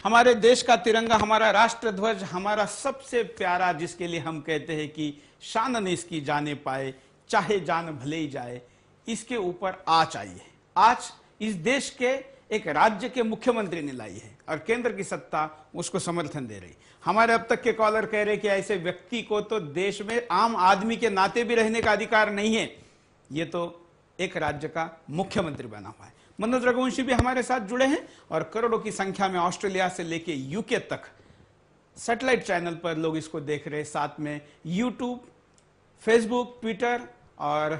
हमारे देश का तिरंगा, हमारा राष्ट्र ध्वज, हमारा सबसे प्यारा, जिसके लिए हम कहते हैं कि शान न इसकी जाने पाए, चाहे जान भले ही जाए, इसके ऊपर आँच आई है। आज इस देश के एक राज्य के मुख्यमंत्री ने लाई है और केंद्र की सत्ता उसको समर्थन दे रही। हमारे अब तक के कॉलर कह रहे कि ऐसे व्यक्ति को तो देश में आम आदमी के नाते भी रहने का अधिकार नहीं है, ये तो एक राज्य का मुख्यमंत्री बना हुआ है। मनोज रघुवंशी भी हमारे साथ जुड़े हैं और करोड़ों की संख्या में ऑस्ट्रेलिया से लेके यूके तक सैटेलाइट चैनल पर लोग इसको देख रहे हैं। साथ में यूट्यूब, फेसबुक, ट्विटर और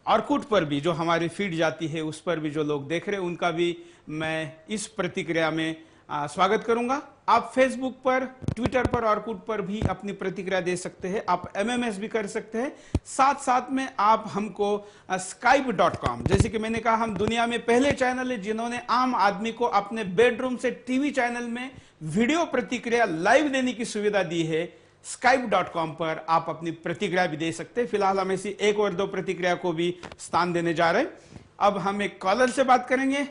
ऑर्कुट पर भी जो हमारी फीड जाती है उस पर भी जो लोग देख रहे हैं उनका भी मैं इस प्रतिक्रिया में स्वागत करूंगा। आप फेसबुक पर, ट्विटर पर, ऑर्कुट पर भी अपनी प्रतिक्रिया दे सकते हैं। आप MMS भी कर सकते हैं। साथ साथ में आप हमको skype.com, जैसे कि मैंने कहा, हम दुनिया में पहले चैनल है जिन्होंने आम आदमी को अपने बेडरूम से टीवी चैनल में वीडियो प्रतिक्रिया लाइव देने की सुविधा दी है। skype.com पर आप अपनी प्रतिक्रिया भी दे सकते हैं। फिलहाल हम ऐसी एक और दो प्रतिक्रिया को भी स्थान देने जा रहे हैं। अब हम एक कॉलर से बात करेंगे,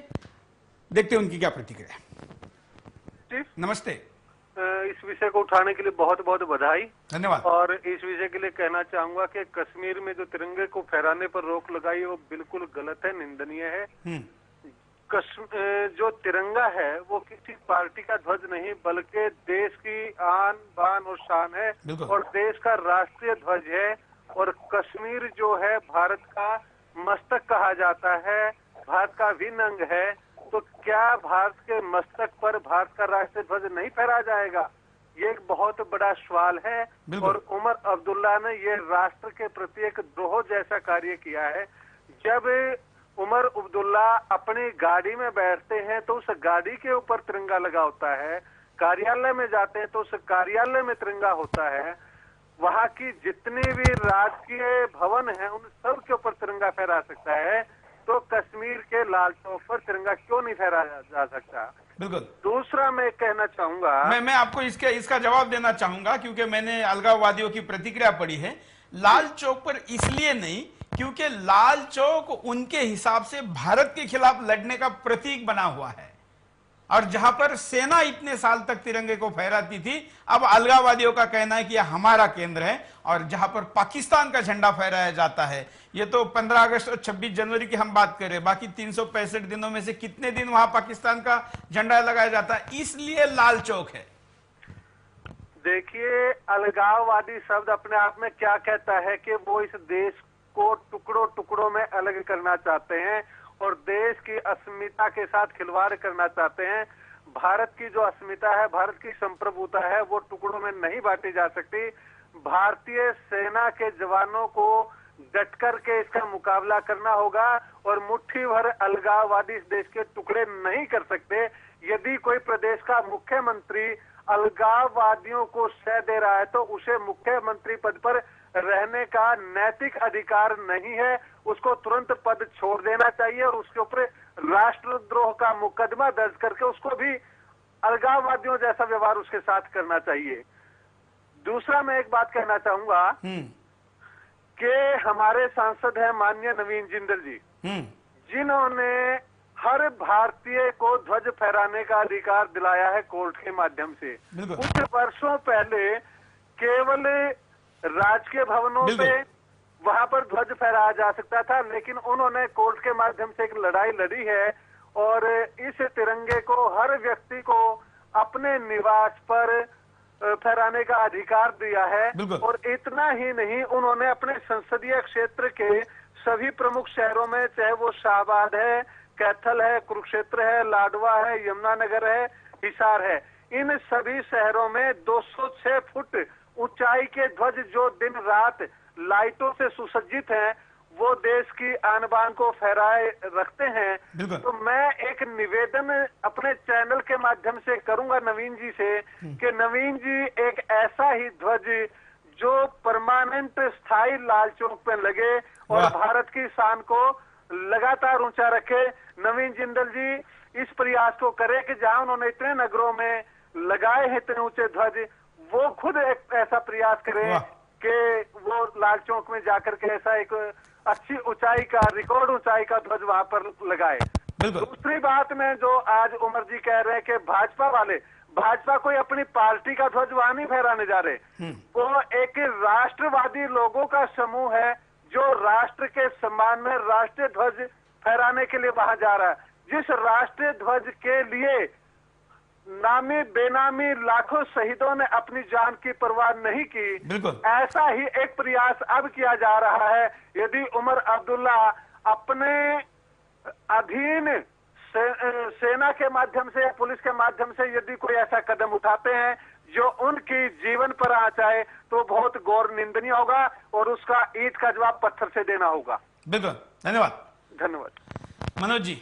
देखते हैं उनकी क्या प्रतिक्रिया है। नमस्ते। इस विषय को उठाने के लिए बहुत बहुत बधाई, धन्यवाद। और इस विषय के लिए कहना चाहूंगा कि कश्मीर में जो तिरंगे को फहराने पर रोक लगाई वो बिल्कुल गलत है, निंदनीय है। जो तिरंगा है वो किसी पार्टी का ध्वज नहीं बल्कि देश की आन बान और शान है और देश का राष्ट्रीय ध्वज है। और कश्मीर जो है भारत का मस्तक कहा जाता है, भारत का अभिन्न अंग है। तो क्या भारत के मस्तक पर भारत का राष्ट्रीय ध्वज नहीं फहराया जाएगा? ये एक बहुत बड़ा सवाल है। और उमर अब्दुल्ला ने ये राष्ट्र के प्रति एक द्रोह जैसा कार्य किया है। जब उमर अब्दुल्ला अपनी गाड़ी में बैठते हैं तो उस गाड़ी के ऊपर तिरंगा लगा होता है, कार्यालय में जाते हैं तो उस कार्यालय में तिरंगा होता है, वहां की जितने भी राजकीय भवन हैं उन सब के ऊपर तिरंगा फहरा सकता है। तो कश्मीर के लाल चौक पर तिरंगा क्यों नहीं फहराया जा सकता? बिल्कुल। दूसरा मैं कहना चाहूंगा, मैं आपको इसका जवाब देना चाहूंगा, क्योंकि मैंने अलगाववादियों की प्रतिक्रिया पढ़ी है। लाल चौक पर इसलिए नहीं क्योंकि लाल चौक उनके हिसाब से भारत के खिलाफ लड़ने का प्रतीक बना हुआ है, और जहां पर सेना इतने साल तक तिरंगे को फहराती थी, अब अलगाववादियों का कहना है कि यह हमारा केंद्र है। और जहां पर पाकिस्तान का झंडा फहराया जाता है, ये तो 15 अगस्त और 26 जनवरी की हम बात करें, बाकी 365 दिनों में से कितने दिन वहां पाकिस्तान का झंडा लगाया जाता है, इसलिए लाल चौक है। देखिए, अलगाववादी शब्द अपने आप में क्या कहता है कि वो इस देश को टुकड़ों टुकड़ों में अलग करना चाहते हैं और देश की अस्मिता के साथ खिलवाड़ करना चाहते हैं। भारत की जो अस्मिता है, भारत की संप्रभुता है, वो टुकड़ों में नहीं बांटी जा सकती। भारतीय सेना के जवानों को डट कर के इसका मुकाबला करना होगा और मुट्ठी भर अलगाववादी इस देश के टुकड़े नहीं कर सकते। यदि कोई प्रदेश का मुख्यमंत्री अलगाववादियों को शह दे रहा है तो उसे मुख्यमंत्री पद पर रहने का नैतिक अधिकार नहीं है, उसको तुरंत पद छोड़ देना चाहिए और उसके ऊपर राष्ट्रद्रोह का मुकदमा दर्ज करके उसको भी अलगाववादियों जैसा व्यवहार उसके साथ करना चाहिए। दूसरा मैं एक बात कहना चाहूंगा कि हमारे सांसद हैं माननीय नवीन जिंदल जी, जिन्होंने हर भारतीय को ध्वज फहराने का अधिकार दिलाया है कोर्ट के माध्यम से। कुछ वर्षों पहले केवल राजकीय भवनों पे वहां पर ध्वज फहराया जा सकता था, लेकिन उन्होंने कोर्ट के माध्यम से एक लड़ाई लड़ी है और इस तिरंगे को हर व्यक्ति को अपने निवास पर फहराने का अधिकार दिया है। और इतना ही नहीं, उन्होंने अपने संसदीय क्षेत्र के सभी प्रमुख शहरों में, चाहे वो शाहबाद है, कैथल है, कुरुक्षेत्र है, लाडवा है, यमुनानगर है, हिसार है, इन सभी शहरों में 206 फुट ऊंचाई के ध्वज जो दिन रात लाइटों से सुसज्जित हैं, वो देश की आन बान को फहराए रखते हैं। तो मैं एक निवेदन अपने चैनल के माध्यम से करूंगा नवीन जी से कि नवीन जी एक ऐसा ही ध्वज जो परमानेंट स्थायी लाल चौक पे लगे और भारत की शान को लगातार ऊंचा रखे। नवीन जिंदल जी इस प्रयास को करे कि जहां उन्होंने इतने नगरों में लगाए हैं इतने ऊंचे ध्वज, वो खुद एक ऐसा प्रयास करे कि वो लाल चौक में जाकर के ऐसा एक अच्छी ऊंचाई का, रिकॉर्ड ऊंचाई का ध्वज वहां पर लगाए। दूसरी बात में जो आज उमर जी कह रहे हैं कि भाजपा वाले, भाजपा कोई अपनी पार्टी का ध्वज वहां नहीं फहराने जा रहे। वो एक राष्ट्रवादी लोगों का समूह है जो राष्ट्र के सम्मान में राष्ट्रीय ध्वज फहराने के लिए वहां जा रहा है। जिस राष्ट्रीय ध्वज के लिए नामी बेनामी लाखों शहीदों ने अपनी जान की परवाह नहीं की, ऐसा ही एक प्रयास अब किया जा रहा है। यदि उमर अब्दुल्ला अपने अधीन सेना के माध्यम से या पुलिस के माध्यम से यदि कोई ऐसा कदम उठाते हैं जो उनकी जीवन पर आ जाए तो बहुत गौर निंदनीय होगा और उसका ईंट का जवाब पत्थर से देना होगा। बिल्कुल, धन्यवाद। धन्यवाद। मनोज जी,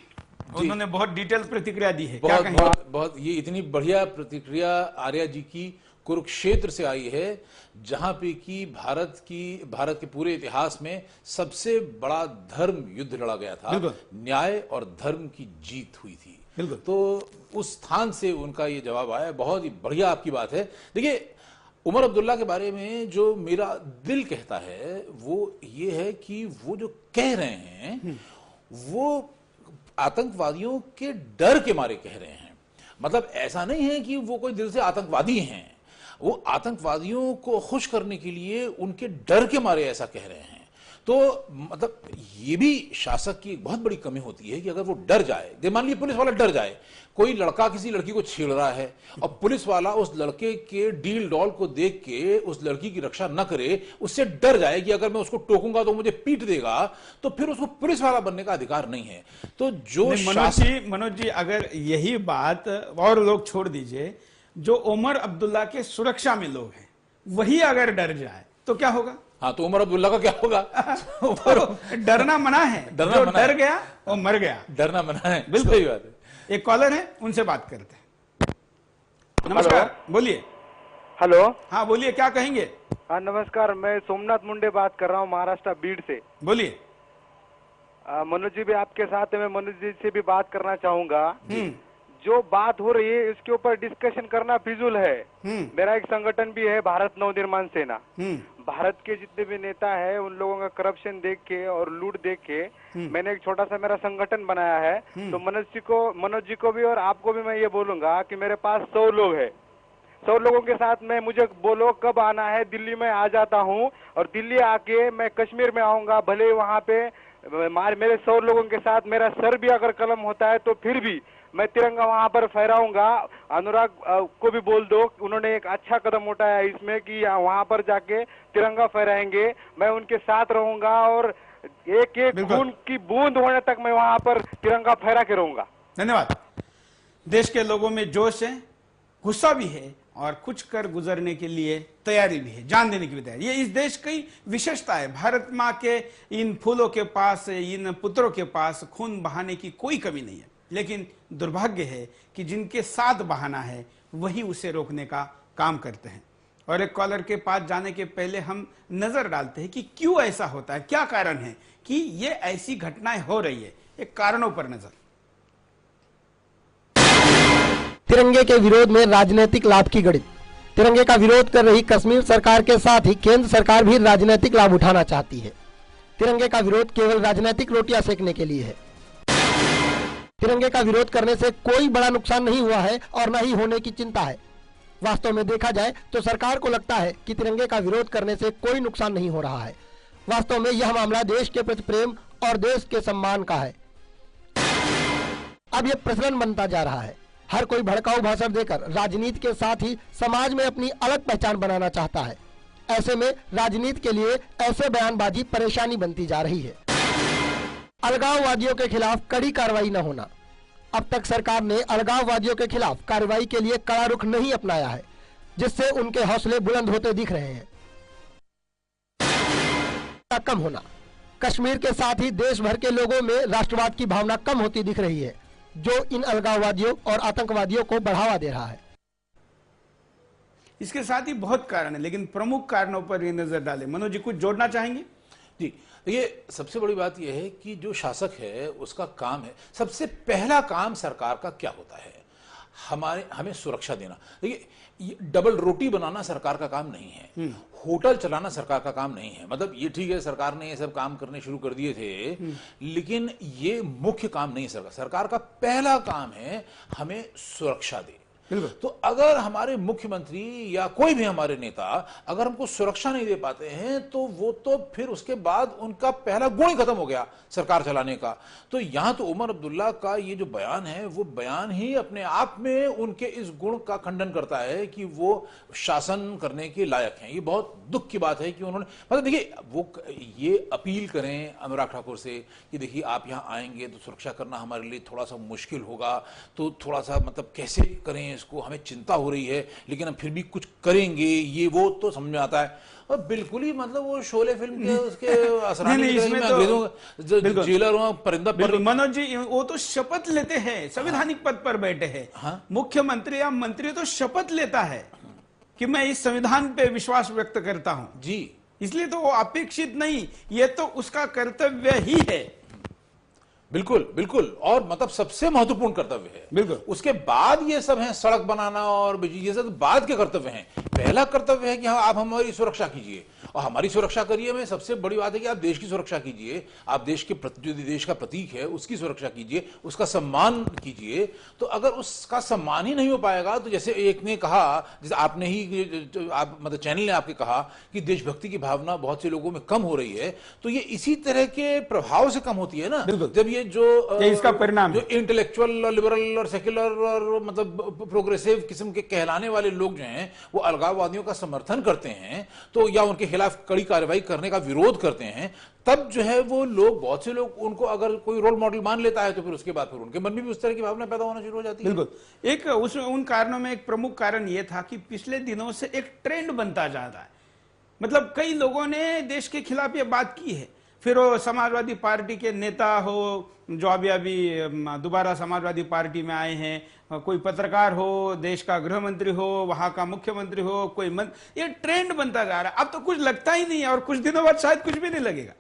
उन्होंने बहुत डिटेल प्रतिक्रिया दी है। बहुत, क्या बहुत ये इतनी बढ़िया प्रतिक्रिया आर्या जी की कुरुक्षेत्र से आई है, जहां पे कि भारत के पूरे इतिहास में सबसे बड़ा धर्म युद्ध लड़ा गया था, न्याय और धर्म की जीत हुई थी। तो उस स्थान से उनका ये जवाब आया, बहुत ही बढ़िया आपकी बात है। देखिए, उमर अब्दुल्ला के बारे में जो मेरा दिल कहता है वो ये है कि वो जो कह रहे हैं वो आतंकवादियों के डर के मारे कह रहे हैं। मतलब ऐसा नहीं है कि वो कोई दिल से आतंकवादी हैं, वो आतंकवादियों को खुश करने के लिए उनके डर के मारे ऐसा कह रहे हैं। तो मतलब ये भी शासक की एक बहुत बड़ी कमी होती है कि अगर वो डर जाए, मान लीजिए पुलिस वाला डर जाए, कोई लड़का किसी लड़की को छेड़ रहा है और पुलिस वाला उस लड़के के डील डॉल को देख के उस लड़की की रक्षा न करे, उससे डर जाए कि अगर मैं उसको टोकूंगा तो मुझे पीट देगा, तो फिर उसको पुलिस वाला बनने का अधिकार नहीं है। तो जो मनोज जी, अगर यही बात और लोग छोड़ दीजिए, जो उमर अब्दुल्ला के सुरक्षा में लोग हैं वही अगर डर जाए तो क्या होगा? हाँ, तो उमर अब्दुल्ला का क्या होगा? डरना मना है, जो डर गया वो मर गया। डरना मना है, बिल्कुल सही बात है। एक कॉलर है, उनसे बात करते हैं। नमस्कार, बोलिए। हेलो। हाँ बोलिए, क्या कहेंगे? हाँ नमस्कार, मैं सोमनाथ मुंडे बात कर रहा हूँ, महाराष्ट्र बीड़ से। बोलिए। मनोज जी भी आपके साथ है, मैं मनोज जी से भी बात करना चाहूंगा। जो बात हो रही है इसके ऊपर डिस्कशन करना फिजूल है। मेरा एक संगठन भी है, भारत नवनिर्माण सेना। भारत के जितने भी नेता है उन लोगों का करप्शन देख के और लूट देख के मैंने एक छोटा सा मेरा संगठन बनाया है। तो मनोज जी को भी और आपको भी मैं ये बोलूंगा कि मेरे पास 100 लोग है। 100 लोगों के साथ में मुझे बोलो कब आना है, दिल्ली में आ जाता हूँ और दिल्ली आके मैं कश्मीर में आऊंगा। भले वहाँ पे मेरे 100 लोगों के साथ मेरा सर भी अगर कलम होता है तो फिर भी मैं तिरंगा वहां पर फहराऊंगा। अनुराग को भी बोल दो, उन्होंने एक अच्छा कदम उठाया इसमें कि वहां पर जाके तिरंगा फहराएंगे। मैं उनके साथ रहूंगा और एक एक खून की बूंद होने तक मैं वहां पर तिरंगा फहरा के रहूंगा। धन्यवाद। देश के लोगों में जोश है, गुस्सा भी है और कुछ कर गुजरने के लिए तैयारी भी है, जान देने की भी तैयारी। ये इस देश की विशेषता है। भारत माँ के इन फूलों के पास, इन पुत्रों के पास खून बहाने की कोई कमी नहीं है, लेकिन दुर्भाग्य है कि जिनके साथ बहाना है वही उसे रोकने का काम करते हैं। और एक कॉलर के पास जाने के पहले हम नजर डालते हैं कि क्यों ऐसा होता है, क्या कारण है कि ये ऐसी घटनाएं हो रही है। एक कारणों पर नजर। तिरंगे के विरोध में राजनीतिक लाभ की गणित। तिरंगे का विरोध कर रही कश्मीर सरकार के साथ ही केंद्र सरकार भी राजनीतिक लाभ उठाना चाहती है। तिरंगे का विरोध केवल राजनीतिक रोटियां सेकने के लिए है। तिरंगे का विरोध करने से कोई बड़ा नुकसान नहीं हुआ है और न ही होने की चिंता है। वास्तव में देखा जाए तो सरकार को लगता है कि तिरंगे का विरोध करने से कोई नुकसान नहीं हो रहा है। वास्तव में यह मामला देश के प्रति प्रेम और देश के सम्मान का है। अब यह प्रचलन बनता जा रहा है। हर कोई भड़काऊ भाषण देकर राजनीति के साथ ही समाज में अपनी अलग पहचान बनाना चाहता है। ऐसे में राजनीति के लिए ऐसे बयानबाजी परेशानी बनती जा रही है। अलगाववादियों के खिलाफ कड़ी कार्रवाई न होना। अब तक सरकार ने अलगाववादियों के खिलाफ कार्रवाई के लिए कड़ा रुख नहीं अपनाया है, जिससे उनके हौसले बुलंद होते दिख रहे हैं। कम होना। कश्मीर के साथ ही देश भर के लोगों में राष्ट्रवाद की भावना कम होती दिख रही है, जो इन अलगाववादियों और आतंकवादियों को बढ़ावा दे रहा है। इसके साथ ही बहुत कारण है, लेकिन प्रमुख कारणों पर ये नजर डालें। मनोज जी कुछ जोड़ना चाहेंगे? जी, देखिए, सबसे बड़ी बात यह है कि जो शासक है उसका काम है, सबसे पहला काम सरकार का क्या होता है, हमें सुरक्षा देना। देखिए, डबल रोटी बनाना सरकार का काम नहीं है, होटल चलाना सरकार का काम नहीं है। मतलब ये ठीक है, सरकार ने ये सब काम करने शुरू कर दिए थे, लेकिन ये मुख्य काम नहीं। सरकार का पहला काम है हमें सुरक्षा दे। तो अगर हमारे मुख्यमंत्री या कोई भी हमारे नेता अगर हमको सुरक्षा नहीं दे पाते हैं तो वो तो फिर उसके बाद उनका पहला गुण ही खत्म हो गया सरकार चलाने का। तो यहां तो उमर अब्दुल्ला का ये जो बयान है वो बयान ही अपने आप में उनके इस गुण का खंडन करता है कि वो शासन करने के लायक हैं। ये बहुत दुख की बात है कि उन्होंने मतलब देखिए वो ये अपील करें अनुराग ठाकुर से कि देखिए आप यहां आएंगे तो सुरक्षा करना हमारे लिए थोड़ा सा मुश्किल होगा, तो थोड़ा सा मतलब कैसे करें इसको, हमें चिंता हो रही है लेकिन हम फिर भी कुछ करेंगे, ये वो तो समझ में आता है। और बिल्कुल ही मतलब वो शोले फिल्म के उसके अंग्रेजों जेलर परिंदा पर मनोज जी वो तो शपथ लेते हैं, संवैधानिक पद पर बैठे हैं। हाँ? मुख्यमंत्री या मंत्री तो शपथ लेता है कि मैं इस संविधान पे विश्वास व्यक्त करता हूं जी, इसलिए तो वो अपेक्षित नहीं, ये तो उसका कर्तव्य ही है। बिल्कुल बिल्कुल, और मतलब सबसे महत्वपूर्ण कर्तव्य है। बिल्कुल। उसके बाद ये सब है सड़क बनाना और बिजली, ये सब बाद के कर्तव्य हैं। पहला कर्तव्य है कि हाँ आप हमारी सुरक्षा कीजिए और हमारी सुरक्षा करिए में सबसे बड़ी बात है कि आप देश की सुरक्षा कीजिए, आप देश के जो देश का प्रतीक है उसकी सुरक्षा कीजिए, उसका सम्मान कीजिए। तो अगर उसका सम्मान ही नहीं हो पाएगा तो जैसे एक ने कहा, जैसे आपने ही आप मतलब चैनल ने आपके कहा कि देशभक्ति की भावना बहुत से लोगों में कम हो रही है, तो ये इसी तरह के प्रभाव से कम होती है ना जब ये जो इसका परिणाम जो इंटेलेक्चुअल और लिबरल और सेक्युलर और मतलब प्रोग्रेसिव किस्म के कहलाने वाले लोग जो हैं वो अलगाववादियों का समर्थन करते हैं तो या उनके खिलाफ कड़ी कार्रवाई करने का विरोध करते हैं, तब जो है वो लोग बहुत से लोग उनको अगर कोई रोल मॉडल मान लेता है तो फिर उसके बाद फिर उनके मन में भी उस तरह की भावना पैदा होना शुरू हो जाती है। बिल्कुल। एक उन कारणों में एक प्रमुख कारण यह था कि पिछले दिनों से एक ट्रेंड बनता जा रहा है, मतलब कई लोगों ने देश के खिलाफ ये बात की है, फिर वो समाजवादी पार्टी के नेता हो जो अभी दोबारा समाजवादी पार्टी में आए हैं, कोई पत्रकार हो, देश का गृह मंत्री हो, वहां का मुख्यमंत्री हो, कोई ये ट्रेंड बनता जा रहा है। अब तो कुछ लगता ही नहीं है और कुछ दिनों बाद शायद कुछ भी नहीं लगेगा।